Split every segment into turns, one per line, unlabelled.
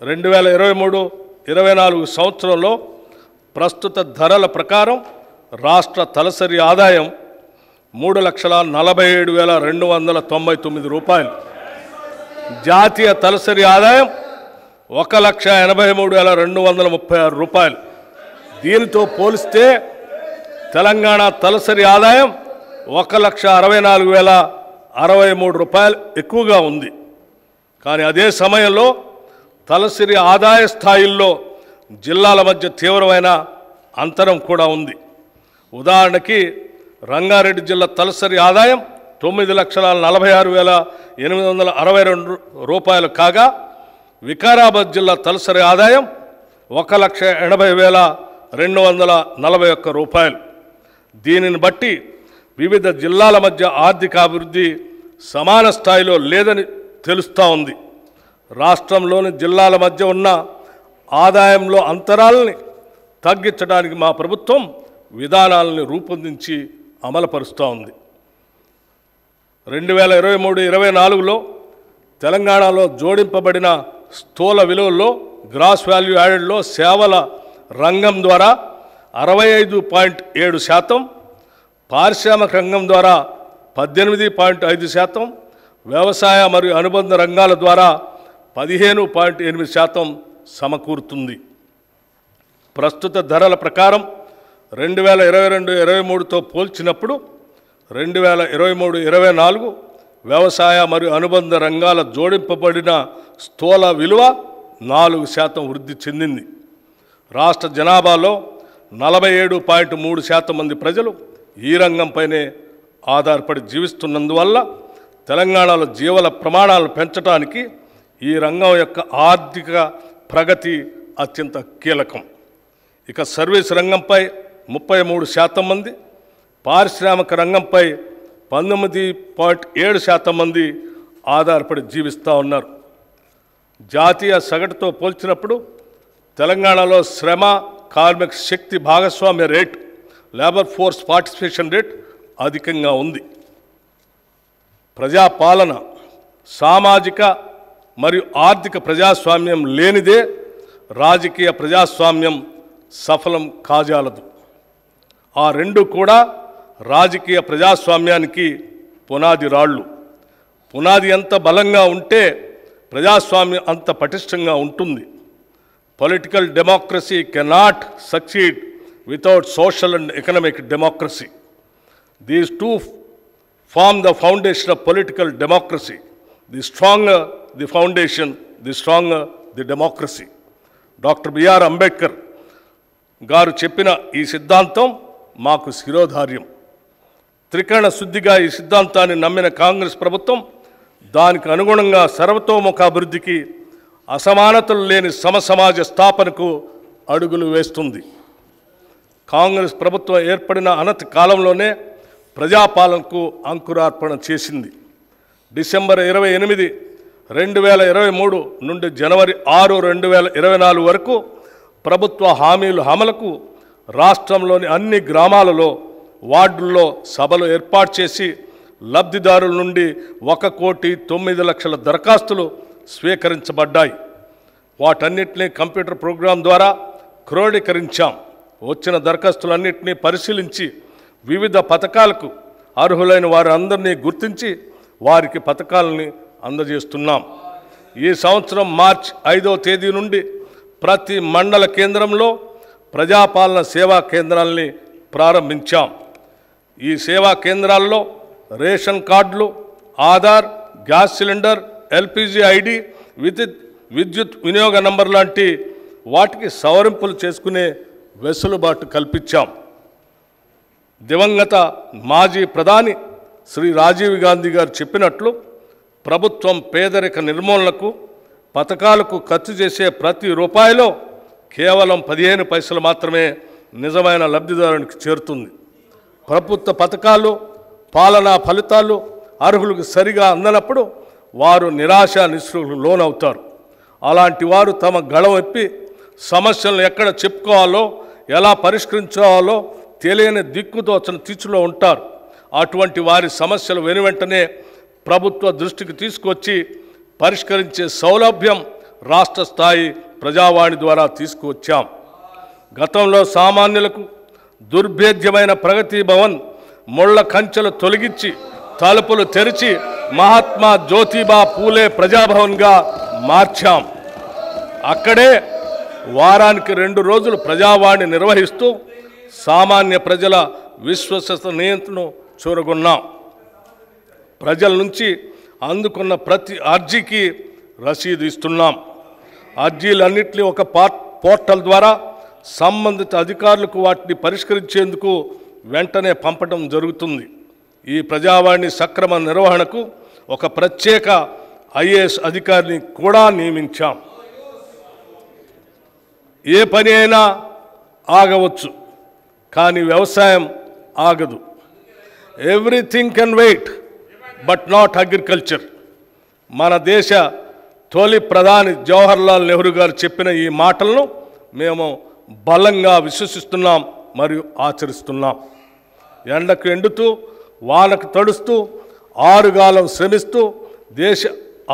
2023-24 సంవత్సరంలో ప్రస్తుత ధరల ప్రకారం రాష్ట్ర తలసరి ఆదాయం 3,47,299 రూపాయలు. జాతీయ తలసరి ఆదాయం 1,83,236 రూపాయలు. దీనితో పోలిస్తే తెలంగాణ తలసరి ఆదాయం 1,64,063 రూపాయలు ఎక్కువగా ఉంది. కానీ అదే సమయంలో తలసరి ఆదాయ స్థాయిల్లో జిల్లాల మధ్య తీవ్రమైన అంతరం కూడా ఉంది. ఉదాహరణకి రంగారెడ్డి జిల్లా తలసరి ఆదాయం 9,46,862 రూపాయలు కాగా వికారాబాద్ జిల్లా తలసరి ఆదాయం 1,80,241 రూపాయలు. దీనిని బట్టి వివిధ జిల్లాల మధ్య ఆర్థిక అభివృద్ధి సమాన స్థాయిలో లేదని తెలుస్తూ ఉంది. రాష్ట్రంలోని జిల్లాల మధ్య ఉన్న ఆదాయంలో అంతరాలని తగ్గించడానికి మా ప్రభుత్వం విధానాలను రూపొందించి అమలుపరుస్తూ ఉంది. 2023-24లో తెలంగాణలో జోడింపబడిన స్థూల విలువల్లో గ్రాస్ వాల్యూ యాడెడ్లో సేవల రంగం ద్వారా 65.7%, పారిశ్రామిక రంగం ద్వారా 18.5%, వ్యవసాయ మరియు అనుబంధ రంగాల ద్వారా 15.8% సమకూరుతుంది. ప్రస్తుత ధరల ప్రకారం 2022-23తో పోల్చినప్పుడు 2023-24 వ్యవసాయ మరియు అనుబంధ రంగాల జోడింపబడిన స్థూల విలువ 4% వృద్ధి చెందింది. రాష్ట్ర జనాభాలో 47.3% మంది ప్రజలు ఈ రంగంపైనే ఆధారపడి జీవిస్తున్నందువల్ల తెలంగాణలో జీవన ప్రమాణాలు పెంచడానికి ఈ రంగం యొక్క ఆర్థిక ప్రగతి అత్యంత కీలకం. ఇక సర్వీస్ రంగంపై 33% మంది, పారిశ్రామిక రంగంపై 19.7% మంది ఆధారపడి జీవిస్తూ ఉన్నారు. జాతీయ సగటుతో పోల్చినప్పుడు తెలంగాణలో శ్రమ కార్మిక శక్తి భాగస్వామ్య rate, labour force participation rate అధికంగా ఉంది. ప్రజాపాలన, సామాజిక మరియు ఆర్థిక ప్రజాస్వామ్యం లేనిదే రాజకీయ ప్రజాస్వామ్యం సఫలం కాజాలదు. ఆ రెండు కూడా రాజకీయ ప్రజాస్వామ్యానికి పునాది రాళ్ళు. పునాది ఎంత బలంగా ఉంటే ప్రజాస్వామ్యం అంత పటిష్టంగా ఉంటుంది. Political democracy cannot succeed without social and economic democracy. These two form the foundation of political democracy. The stronger the foundation, the stronger the democracy. Dr. B.R. Ambedkar గారు చెప్పిన ఈ సిద్ధాంతం మాకు శిరోధార్యం. త్రికరణ శుద్ధిగా ఈ సిద్ధాంతాన్ని నమ్మిన కాంగ్రెస్ ప్రభుత్వం దానికి అనుగుణంగా సర్వతోముఖాభివృద్ధికి, అసమానతలు లేని సమసమాజ స్థాపనకు అడుగులు వేస్తుంది. కాంగ్రెస్ ప్రభుత్వం ఏర్పడిన అనతి కాలంలోనే ప్రజాపాలనకు అంకురార్పణ చేసింది. డిసెంబర్ 28, 2023 నుండి జనవరి 6, 2024 వరకు ప్రభుత్వ హామీల అమలుకు రాష్ట్రంలోని అన్ని గ్రామాలలో, వార్డుల్లో సభలు ఏర్పాటు చేసి లబ్ధిదారుల నుండి 1,09,00,000 దరఖాస్తులు స్వీకరించబడ్డాయి. వాటన్నిటినీ కంప్యూటర్ ప్రోగ్రాం ద్వారా క్రోడీకరించాం. వచ్చిన దరఖాస్తులన్నింటినీ పరిశీలించి వివిధ పథకాలకు అర్హులైన వారందరినీ గుర్తించి వారికి పథకాలని అందజేస్తున్నాం. ఈ సంవత్సరం మార్చి 5వ తేదీ నుండి ప్రతి మండల కేంద్రంలో ప్రజాపాలన సేవా కేంద్రాలని ప్రారంభించాం. ఈ సేవా కేంద్రాల్లో రేషన్ కార్డులు, Aadhaar, gas cylinder, LPG ID, విద్యుత్ వినియోగ నంబర్ లాంటి వాటికి సవరింపులు చేసుకునే వెసులుబాటు కల్పించాం. దివంగత మాజీ ప్రధాని శ్రీ రాజీవ్ గాంధీ గారు చెప్పినట్లు ప్రభుత్వం పేదరిక నిర్మూలనకు, పథకాలకు ఖర్చు చేసే ప్రతి రూపాయిలో కేవలం 15 పైసలు మాత్రమే నిజమైన లబ్ధిదారునికి చేరుతుంది. ప్రభుత్వ పథకాలు, పాలనా ఫలితాలు అర్హులకు సరిగా అందనప్పుడు వారు నిరాశ నిస్పృహలకు లోనవుతారు. అలాంటి వారు తమ గళమెప్పి సమస్యలను ఎక్కడ చెప్పుకోవాలో, ఎలా పరిష్కరించాలో తెలియని దిక్కుతోచని తీర్చులో ఉంటారు. అటువంటి వారి సమస్యలు వెనువెంటనే ప్రభుత్వ దృష్టికి తీసుకొచ్చి పరిష్కరించే సౌలభ్యం రాష్ట్ర స్థాయి ప్రజావాణి ద్వారా తీసుకువచ్చాం. గతంలో సామాన్యులకు దుర్భేద్యమైన ప్రగతి భవన్ ముళ్ళ కంచెలు తొలగించి తలుపులు తెరిచి మహాత్మా జ్యోతిబా పూలే ప్రజాభవన్గా మార్చాం. అక్కడే వారానికి 2 రోజులు ప్రజావాణి నిర్వహిస్తూ సామాన్య ప్రజల విశ్వసనీయతను చూరగొన్నాం. ప్రజల నుంచి అందుకున్న ప్రతి అర్జీకి రసీదు ఇస్తున్నాం. అర్జీలన్నింటినీ ఒక పోర్టల్ ద్వారా సంబంధిత అధికారులకు వాటిని పరిష్కరించేందుకు వెంటనే పంపడం జరుగుతుంది. ఈ ప్రజావాణి సక్రమ నిర్వహణకు ఒక ప్రత్యేక ఐఏఎస్ అధికారిని కూడా నియమించాం. ఏ పని అయినా ఆగవచ్చు, కానీ వ్యవసాయం ఆగదు. Everything can wait but not agriculture. మన దేశ తొలి ప్రధాని జవహర్లాల్ నెహ్రూ గారు చెప్పిన ఈ మాటలను మేము బలంగా విశ్వసిస్తున్నాం మరియు ఆచరిస్తున్నాం. ఎండకు ఎండుతూ వానకు తడుస్తూ ఆరుగాలం శ్రమిస్తూ దేశ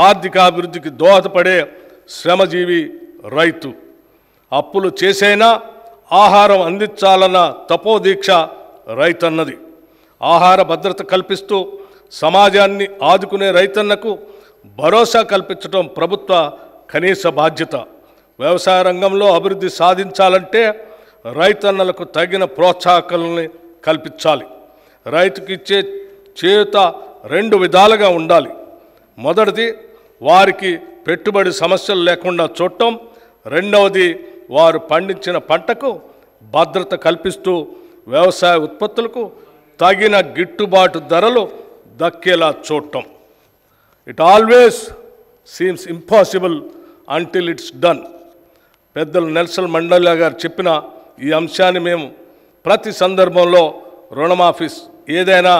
ఆర్థికాభివృద్ధికి దోహదపడే శ్రమజీవి రైతు. అప్పులు చేసైనా ఆహారం అందించాలన్న తపోదీక్ష రైతన్నది. ఆహార భద్రత కల్పిస్తూ సమాజాన్ని ఆదుకునే రైతన్నకు భరోసా కల్పించడం ప్రభుత్వ కనీస బాధ్యత. వ్యవసాయ రంగంలో అభివృద్ధి సాధించాలంటే రైతన్నలకు తగిన ప్రోత్సాహకాలని కల్పించాలి. రైతుకి ఇచ్చే చేయూత 2 విధాలుగా ఉండాలి. మొదటిది వారికి పెట్టుబడి సమస్యలు లేకుండా చూడటం. రెండవది వారు పండించిన పంటకు భద్రత కల్పిస్తూ వ్యవసాయ ఉత్పత్తులకు తగిన గిట్టుబాటు ధరలు దక్కేలా చూడటం. It always seems impossible until it's done. పెద్దలు నెల్సన్ మండేలా గారు చెప్పిన ఈ అంశాన్ని మేము ప్రతి సందర్భంలో రుణమాఫీ ఏదైనా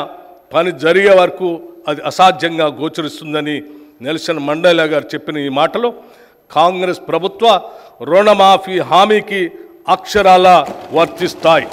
పని జరిగే వరకు అది అసాధ్యంగా గోచరిస్తుందని నెల్సన్ మండేలా గారు చెప్పిన ఈ మాటలు కాంగ్రెస్ ప్రభుత్వ రుణమాఫీ హామీకి అక్షరాలా వర్తిస్తాయి.